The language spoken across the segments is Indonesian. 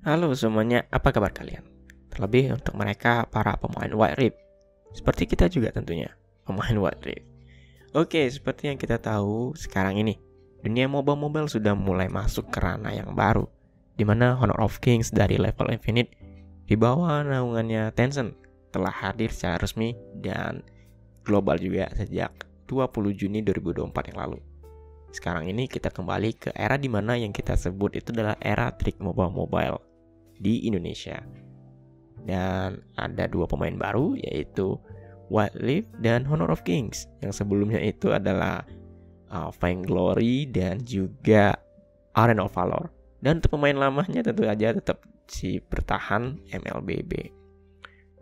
Halo semuanya, apa kabar kalian? Terlebih untuk mereka para pemain Wild Rift. Seperti kita juga tentunya, pemain Wild Rift. Oke, seperti yang kita tahu sekarang ini, dunia mobile sudah mulai masuk ke ranah yang baru, di mana Honor of Kings dari Level Infinite di bawah naungannya Tencent telah hadir secara resmi dan global juga sejak 20 Juni 2024 yang lalu. Sekarang ini kita kembali ke era di mana yang kita sebut itu adalah era trik mobile di Indonesia. Dan ada dua pemain baru, yaitu Wild Rift dan Honor of Kings. Yang sebelumnya itu adalah Vainglory dan juga Arena of Valor. Dan untuk pemain lamanya tentu aja tetap si bertahan MLBB.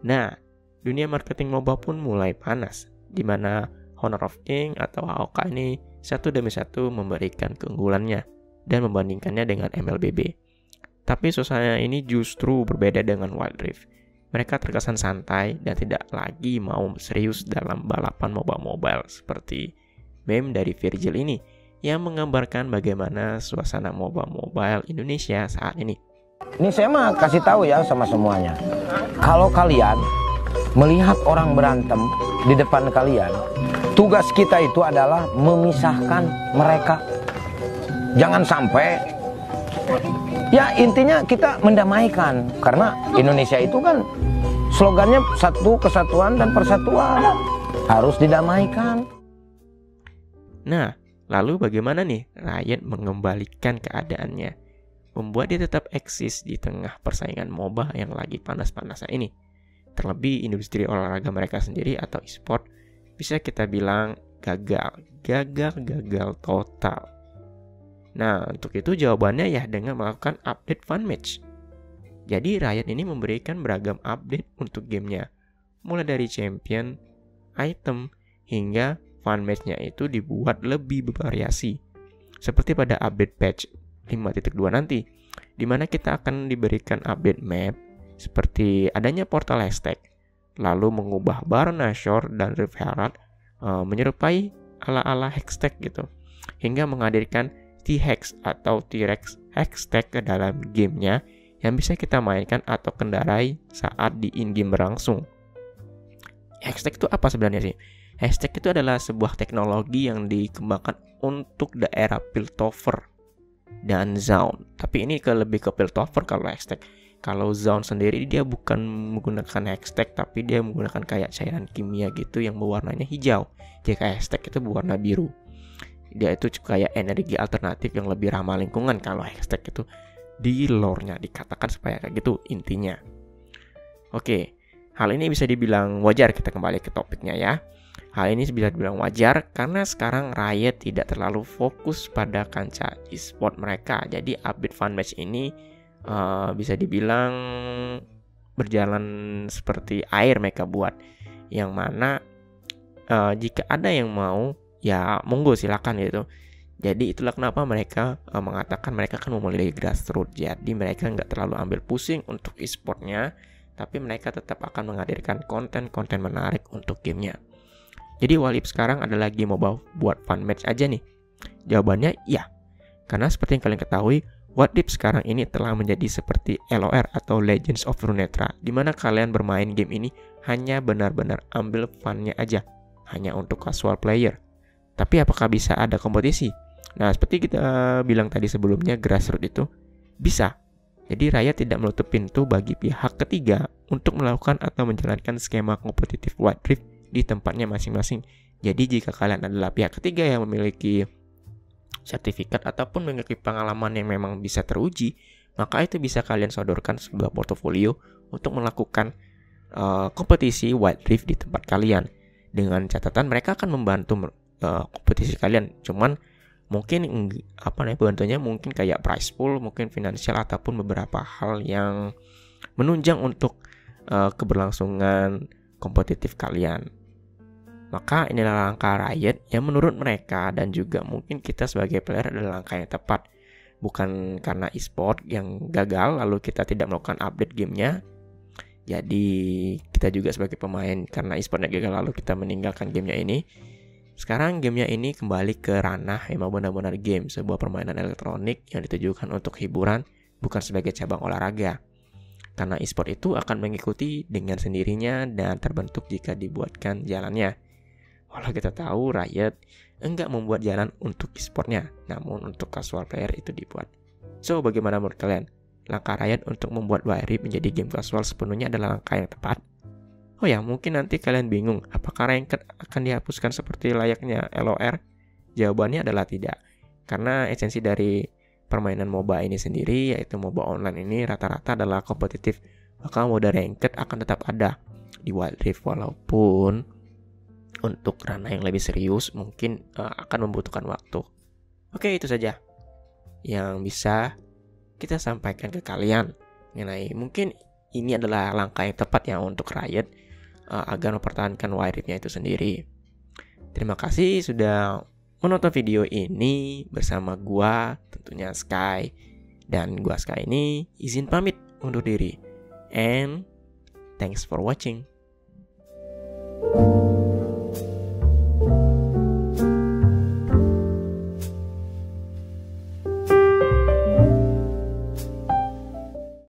Nah, dunia marketing MOBA pun mulai panas, di mana Honor of Kings atau HOK ini satu demi satu memberikan keunggulannya dan membandingkannya dengan MLBB. Tapi suasana ini justru berbeda dengan Wild Rift. Mereka terkesan santai dan tidak lagi mau serius dalam balapan mobile seperti meme dari Virgil ini yang menggambarkan bagaimana suasana mobile Indonesia saat ini. Ini saya mah kasih tahu ya sama semuanya. Kalau kalian melihat orang berantem di depan kalian, tugas kita itu adalah memisahkan mereka. Jangan sampai, ya intinya kita mendamaikan. Karena Indonesia itu kan slogannya satu kesatuan dan persatuan. Harus didamaikan. Nah, lalu bagaimana nih Riot mengembalikan keadaannya, membuat dia tetap eksis di tengah persaingan MOBA yang lagi panas-panasnya ini? Terlebih industri olahraga mereka sendiri atau e-sport bisa kita bilang gagal total. Nah, untuk itu jawabannya ya dengan melakukan update fun match. Jadi Riot ini memberikan beragam update untuk gamenya, mulai dari champion, item, hingga fun match-nya itu dibuat lebih bervariasi. Seperti pada update patch 5.2 nanti, di mana kita akan diberikan update map seperti adanya portal hashtag, lalu mengubah Baron Nashor dan Rift Herald menyerupai ala-ala hashtag gitu, hingga menghadirkan T-Hex atau T-Rex hashtag ke dalam gamenya yang bisa kita mainkan atau kendarai saat di in-game berlangsung. Hashtag itu apa sebenarnya sih? Hashtag itu adalah sebuah teknologi yang dikembangkan untuk daerah Piltover dan Zone. Tapi ini lebih ke Piltover kalau hashtag. Kalau Zone sendiri dia bukan menggunakan hashtag, tapi dia menggunakan kayak cairan kimia gitu yang berwarnanya hijau. Jika hashtag itu berwarna biru. Dia itu kayak energi alternatif yang lebih ramah lingkungan. Kalau hashtag itu di lore-nya dikatakan supaya kayak gitu intinya. Oke, hal ini bisa dibilang wajar. Kita kembali ke topiknya ya. Hal ini bisa dibilang wajar karena sekarang Riot tidak terlalu fokus pada kancah e-sport mereka. Jadi update fun match ini bisa dibilang berjalan seperti air mereka buat. Yang mana jika ada yang mau, ya monggo silakan gitu. Jadi itulah kenapa mereka mengatakan mereka akan memulai grassroots. Jadi mereka nggak terlalu ambil pusing untuk e-sportnya, tapi mereka tetap akan menghadirkan konten-konten menarik untuk gamenya. Jadi Wild Rift sekarang ada lagi mau buat fun match aja nih? Jawabannya iya. Karena seperti yang kalian ketahui, Wild Rift sekarang ini telah menjadi seperti LOR atau Legends of Runeterra, di mana kalian bermain game ini hanya benar-benar ambil fun-nya aja, hanya untuk casual player. Tapi apakah bisa ada kompetisi? Nah, seperti kita bilang tadi sebelumnya, grassroots itu bisa. Jadi Riot tidak menutup pintu bagi pihak ketiga untuk melakukan atau menjalankan skema kompetitif Wild Rift di tempatnya masing-masing. Jadi jika kalian adalah pihak ketiga yang memiliki sertifikat ataupun memiliki pengalaman yang memang bisa teruji, maka itu bisa kalian sodorkan sebuah portofolio untuk melakukan kompetisi Wild Rift di tempat kalian. Dengan catatan mereka akan membantu kompetisi kalian, cuman mungkin bantuannya mungkin kayak prize pool, mungkin finansial ataupun beberapa hal yang menunjang untuk keberlangsungan kompetitif kalian. Maka inilah langkah Riot yang menurut mereka dan juga mungkin kita sebagai player adalah langkah yang tepat. Bukan karena e-sport yang gagal lalu kita tidak melakukan update gamenya. Jadi kita juga sebagai pemain karena e-sportnya gagal lalu kita meninggalkan gamenya ini. Sekarang gamenya ini kembali ke ranah emang benar-benar game, sebuah permainan elektronik yang ditujukan untuk hiburan bukan sebagai cabang olahraga. Karena e-sport itu akan mengikuti dengan sendirinya dan terbentuk jika dibuatkan jalannya. Walau kita tahu Riot enggak membuat jalan untuk e-sportnya, namun untuk casual player itu dibuat. So, bagaimana menurut kalian? Langkah Riot untuk membuat Wild Rift menjadi game casual sepenuhnya adalah langkah yang tepat? Oh ya, mungkin nanti kalian bingung, apakah ranked akan dihapuskan seperti layaknya LOR? Jawabannya adalah tidak. Karena esensi dari permainan MOBA ini sendiri, yaitu MOBA online ini rata-rata adalah kompetitif. Maka mode ranked akan tetap ada di Wild Rift, walaupun untuk ranah yang lebih serius mungkin akan membutuhkan waktu. Oke, itu saja yang bisa kita sampaikan ke kalian mengenai mungkin ini adalah langkah yang tepat ya untuk Riot agar mempertahankan Wild Rift-nya itu sendiri. Terima kasih sudah menonton video ini bersama gua, tentunya Sky. Dan gua Sky ini izin pamit undur diri. And thanks for watching.